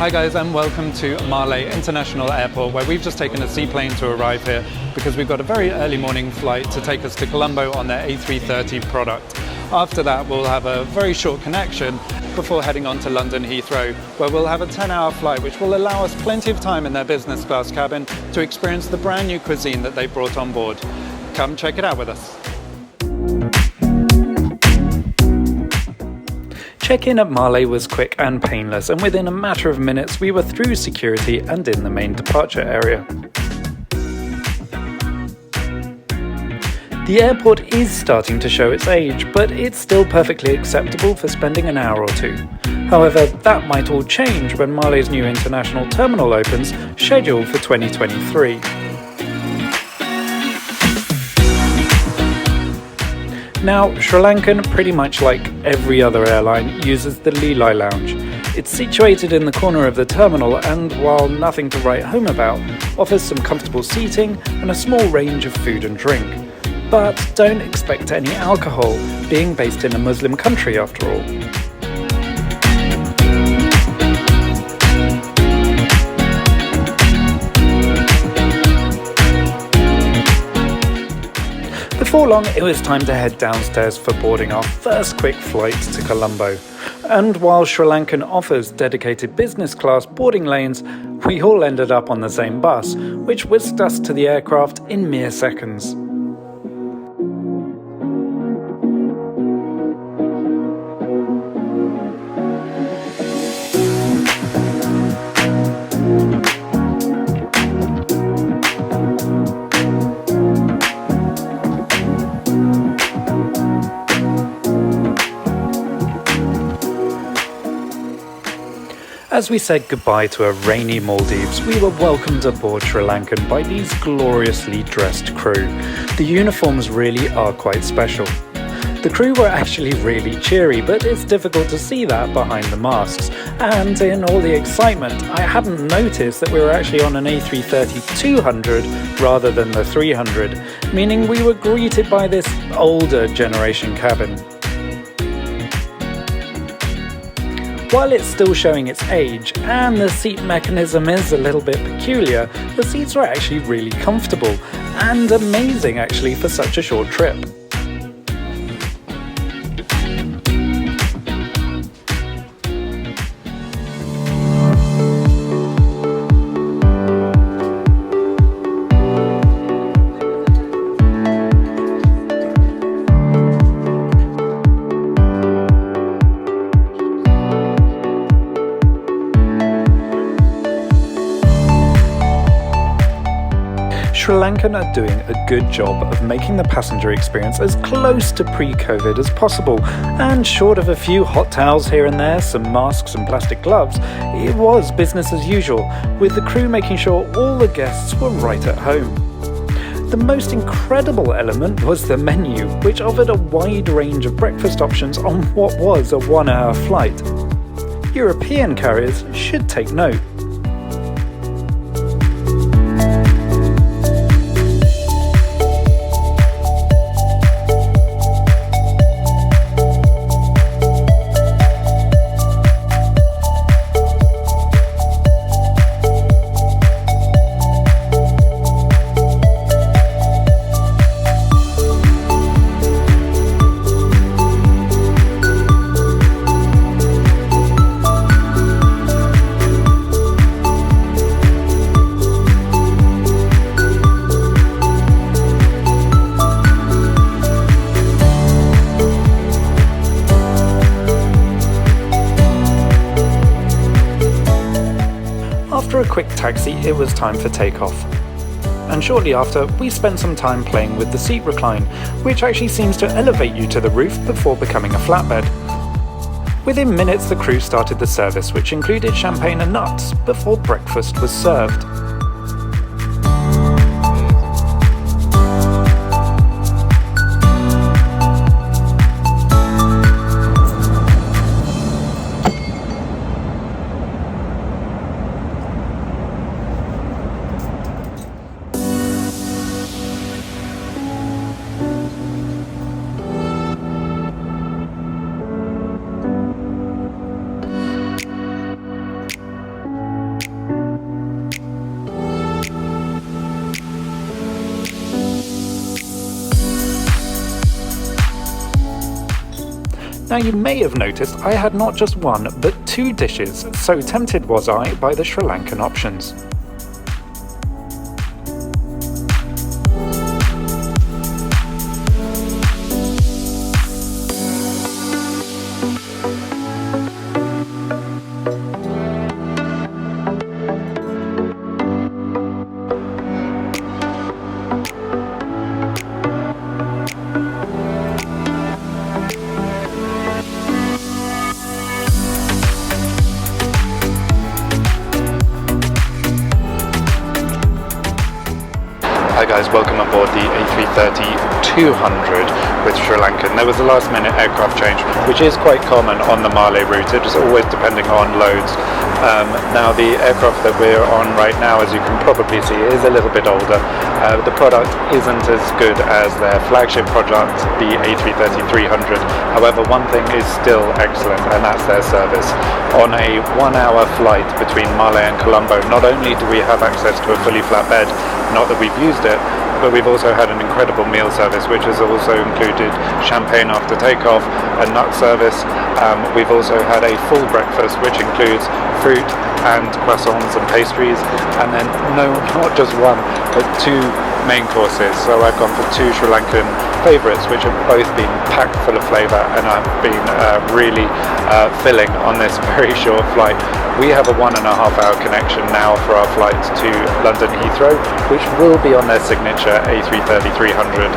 Hi guys, and welcome to Malé International Airport, where we've just taken a seaplane to arrive here because we've got a very early morning flight to take us to Colombo on their A330 product. After that, we'll have a very short connection before heading on to London Heathrow, where we'll have a 10-hour flight, which will allow us plenty of time in their business class cabin to experience the brand new cuisine that they brought on board. Come check it out with us. Check-in at Malé was quick and painless, and within a matter of minutes we were through security and in the main departure area. The airport is starting to show its age, but it's still perfectly acceptable for spending an hour or two. However, that might all change when Malé's new international terminal opens, scheduled for 2023. Now, SriLankan, pretty much like every other airline, uses the Lilai Lounge. It's situated in the corner of the terminal and, while nothing to write home about, offers some comfortable seating and a small range of food and drink. But don't expect any alcohol, being based in a Muslim country after all. Before long, it was time to head downstairs for boarding our first quick flight to Colombo. And while SriLankan offers dedicated business class boarding lanes, we all ended up on the same bus, which whisked us to the aircraft in mere seconds. As we said goodbye to a rainy Maldives, we were welcomed aboard SriLankan by these gloriously dressed crew. The uniforms really are quite special. The crew were actually really cheery, but it's difficult to see that behind the masks. And in all the excitement, I hadn't noticed that we were actually on an A330-200 rather than the 300, meaning we were greeted by this older generation cabin. While it's still showing its age, and the seat mechanism is a little bit peculiar, the seats are actually really comfortable, and amazing actually for such a short trip. SriLankan are doing a good job of making the passenger experience as close to pre-COVID as possible, and short of a few hot towels here and there, some masks and plastic gloves, it was business as usual, with the crew making sure all the guests were right at home. The most incredible element was the menu, which offered a wide range of breakfast options on what was a 1-hour flight. European carriers should take note. After a quick taxi, it was time for takeoff. And shortly after, we spent some time playing with the seat recline, which actually seems to elevate you to the roof before becoming a flatbed. Within minutes, the crew started the service, which included champagne and nuts, before breakfast was served. Now you may have noticed I had not just one but two dishes, so tempted was I by the Sri Lankan options. Hi guys, welcome aboard the A330-200 with Sri Lankan. There was a last minute aircraft change, which is quite common on the Malé route. It is always depending on loads. Now the aircraft that we're on right now, as you can probably see, is a little bit older. The product isn't as good as their flagship product, the A330-300. However, one thing is still excellent, and that's their service. On a 1 hour flight between Malé and Colombo, not only do we have access to a fully flat bed, not that we've used it, but we've also had an incredible meal service, which has also included champagne after takeoff, a nut service. We've also had a full breakfast, which includes fruit and croissants and pastries, and then not just one, but two main courses. So I've gone for two Sri Lankan favourites, which have both been packed full of flavour and have been really filling on this very short flight. We have a 1.5 hour connection now for our flights to London Heathrow, which will be on their signature A330-300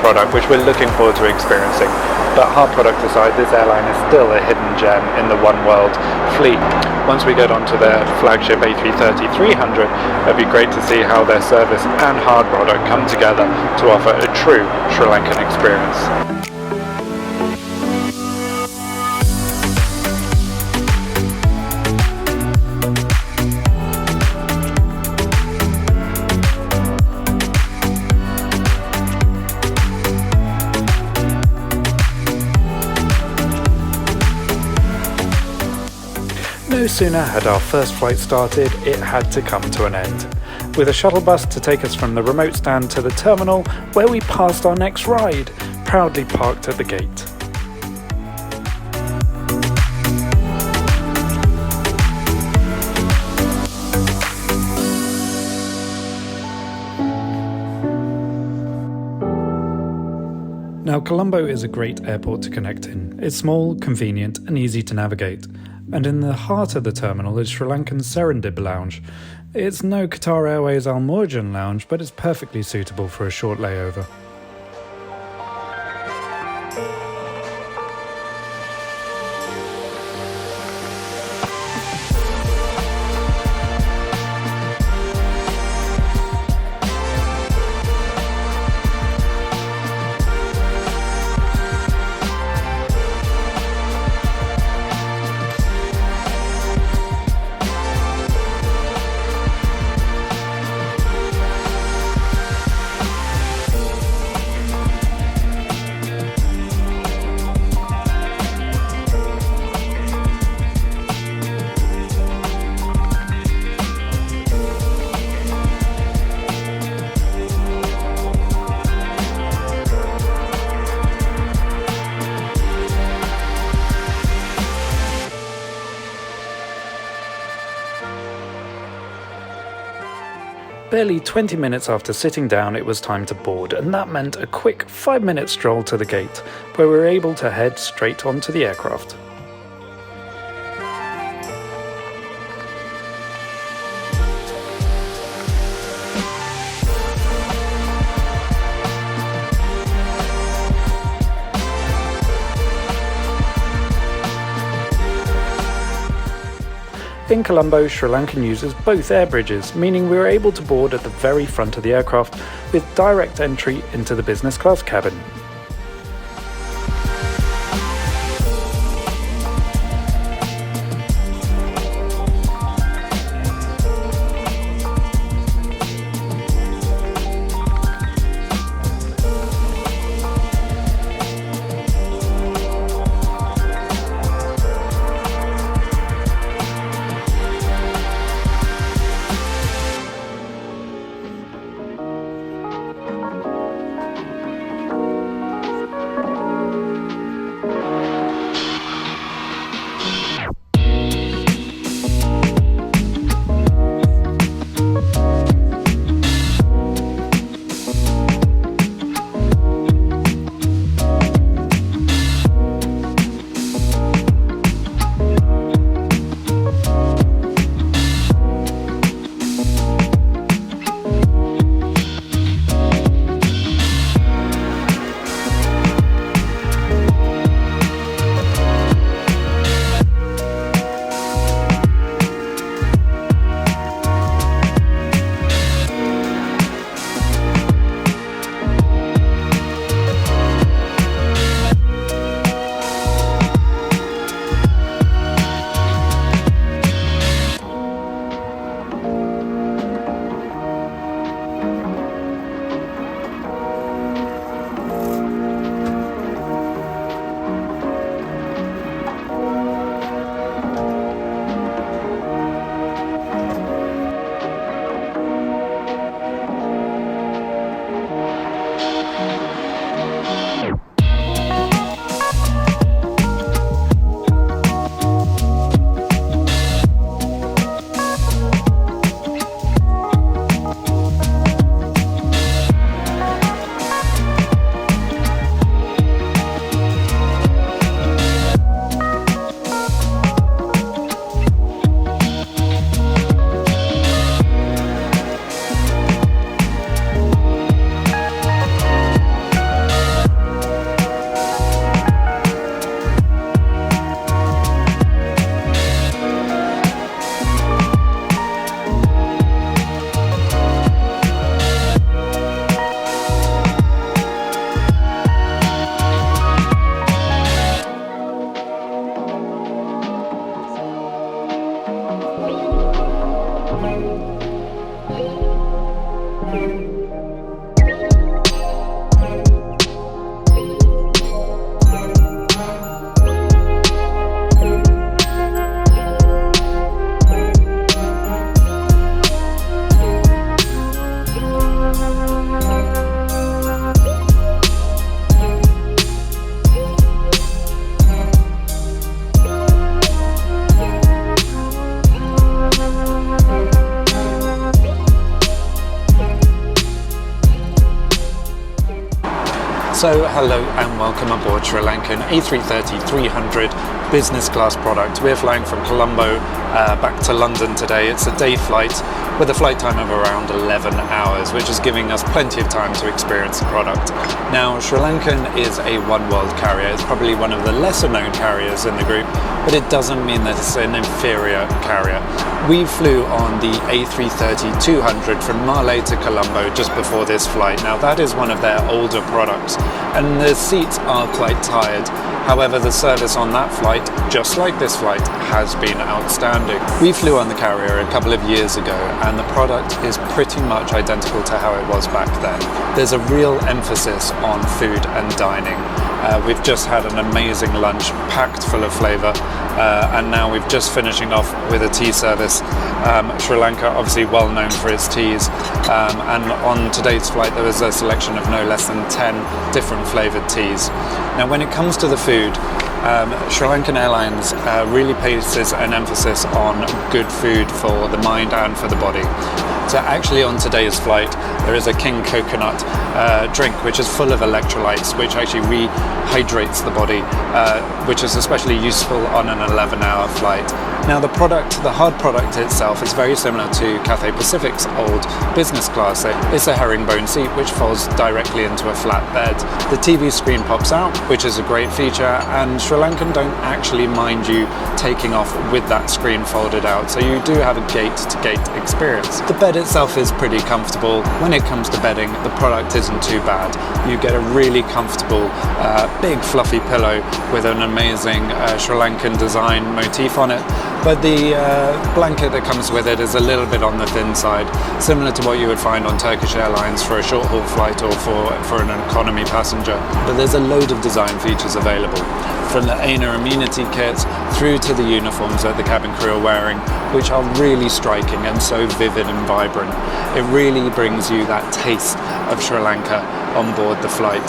product, which we're looking forward to experiencing. But hard product aside, this airline is still a hidden gem in the One World fleet. Once we get onto their flagship A330-300, it'd be great to see how their service and hard product come together to offer a true Sri Lankan experience. No sooner had our first flight started, it had to come to an end, with a shuttle bus to take us from the remote stand to the terminal, where we passed our next ride, proudly parked at the gate. Now, Colombo is a great airport to connect in. It's small, convenient, and easy to navigate. And in the heart of the terminal is Sri Lankan's Serendib Lounge. It's no Qatar Airways Al Murjan lounge, but it's perfectly suitable for a short layover. Barely 20 minutes after sitting down, it was time to board, and that meant a quick 5-minute stroll to the gate, where we were able to head straight onto the aircraft. In Colombo, Sri Lankan uses both air bridges, meaning we were able to board at the very front of the aircraft with direct entry into the business class cabin. So hello and welcome aboard SriLankan A330-200 business class product. We're flying from Colombo back to London today. It's a day flight with a flight time of around 11 hours, which is giving us plenty of time to experience the product. Now, SriLankan is a one-world carrier. It's probably one of the lesser known carriers in the group, but it doesn't mean that it's an inferior carrier. We flew on the A330-200 from Male to Colombo just before this flight. Now, that is one of their older products, and the seats are quite tired. However, the service on that flight, just like this flight, has been outstanding. We flew on the carrier a couple of years ago, and the product is pretty much identical to how it was back then. There's a real emphasis on food and dining. We've just had an amazing lunch, packed full of flavour, and now we're just finishing off with a tea service. Sri Lanka, obviously well known for its teas, and on today's flight there was a selection of no less than 10 different flavoured teas. Now, when it comes to the food, SriLankan Airlines really places an emphasis on good food for the mind and for the body. So actually on today's flight there is a King coconut drink which is full of electrolytes, which actually rehydrates the body, which is especially useful on an 11-hour flight. Now the hard product itself is very similar to Cathay Pacific's old business class. It's a herringbone seat which folds directly into a flat bed. The TV screen pops out, which is a great feature, and SriLankan don't actually mind you taking off with that screen folded out, so you do have a gate-to-gate experience. The bed itself is pretty comfortable. When it comes to bedding, the product isn't too bad. You get a really comfortable, big fluffy pillow with an amazing Sri Lankan design motif on it. But the blanket that comes with it is a little bit on the thin side, similar to what you would find on Turkish Airlines for a short-haul flight or for an economy passenger. But there's a load of design features available, from the ANA amenity kits through to the uniforms that the cabin crew are wearing, which are really striking and so vivid and vibrant. It really brings you that taste of Sri Lanka on board the flight.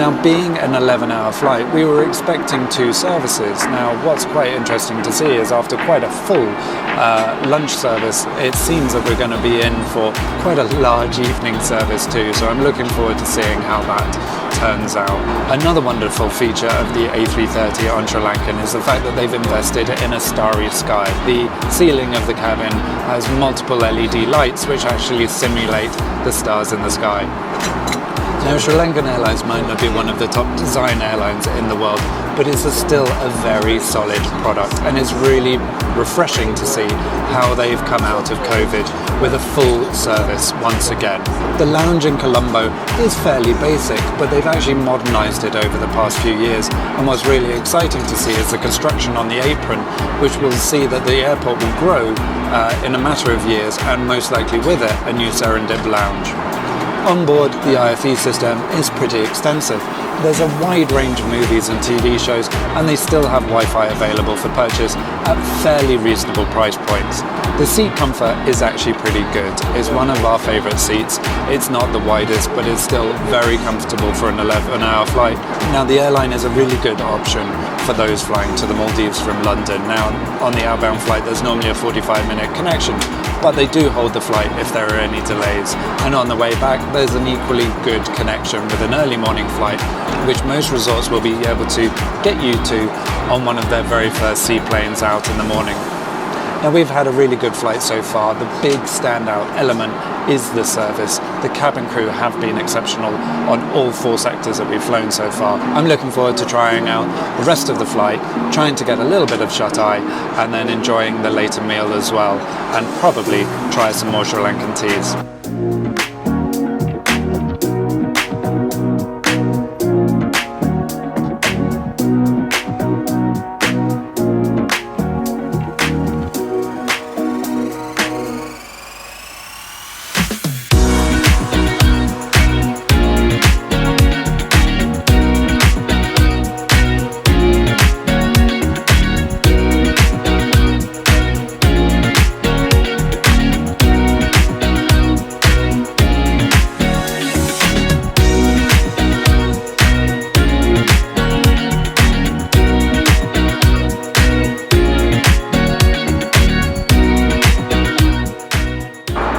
Now, being an 11-hour flight, we were expecting 2 services. Now, what's quite interesting to see is after quite a full lunch service, it seems that we're going to be in for quite a large evening service too, so I'm looking forward to seeing how that turns out. Another wonderful feature of the A330 on SriLankan is the fact that they've invested in a starry sky. The ceiling of the cabin has multiple LED lights which actually simulate the stars in the sky. Now, SriLankan Airlines might not be one of the top design airlines in the world, but it's still a very solid product, and it's really refreshing to see how they've come out of COVID with a full service once again. The lounge in Colombo is fairly basic, but they've actually modernised it over the past few years, and what's really exciting to see is the construction on the apron, which will see that the airport will grow in a matter of years, and most likely with it a new Serendip lounge. On board, the IFE system is pretty extensive. There's a wide range of movies and TV shows, and they still have Wi-Fi available for purchase at fairly reasonable price points. The seat comfort is actually pretty good. It's one of our favourite seats. It's not the widest, but it's still very comfortable for an 11-hour flight. Now, the airline is a really good option for those flying to the Maldives from London. Now, on the outbound flight, there's normally a 45-minute connection, but they do hold the flight if there are any delays. And on the way back, there's an equally good connection with an early morning flight, which most resorts will be able to get you to on one of their very first seaplanes out in the morning. Now, we've had a really good flight so far. The big standout element is the service. The cabin crew have been exceptional on all 4 sectors that we've flown so far. I'm looking forward to trying out the rest of the flight, trying to get a little bit of shut-eye, and then enjoying the later meal as well, and probably try some more Sri Lankan teas.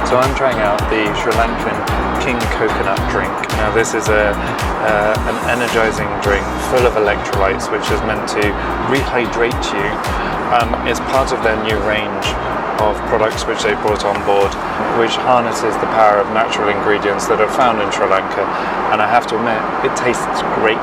So I'm trying out the SriLankan King coconut drink. Now this is an energizing drink full of electrolytes, which is meant to rehydrate you. It's part of their new range of products which they brought on board, which harnesses the power of natural ingredients that are found in Sri Lanka, and I have to admit, it tastes great.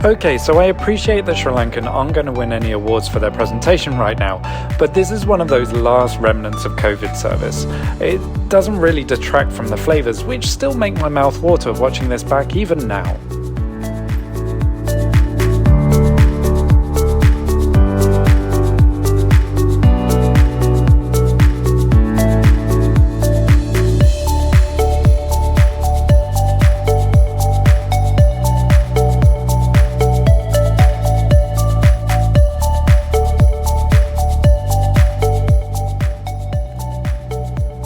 Okay, so I appreciate that Sri Lankan aren't going to win any awards for their presentation right now, but this is one of those last remnants of COVID service. It doesn't really detract from the flavours, which still make my mouth water watching this back even now.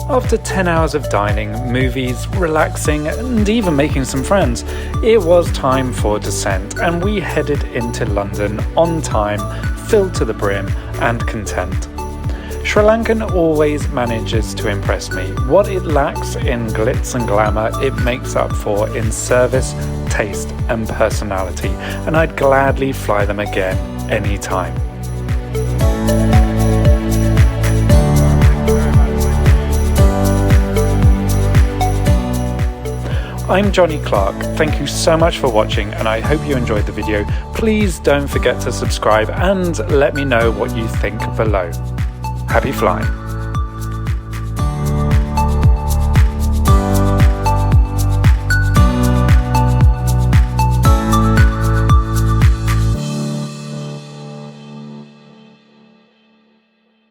After 10 hours of dining, movies, relaxing, and even making some friends, it was time for descent, and we headed into London on time, filled to the brim, and content. Sri Lankan always manages to impress me. What it lacks in glitz and glamour, it makes up for in service, taste, and personality, and I'd gladly fly them again anytime. I'm Johnny Clark. Thank you so much for watching, and I hope you enjoyed the video. Please don't forget to subscribe and let me know what you think below. Happy flying.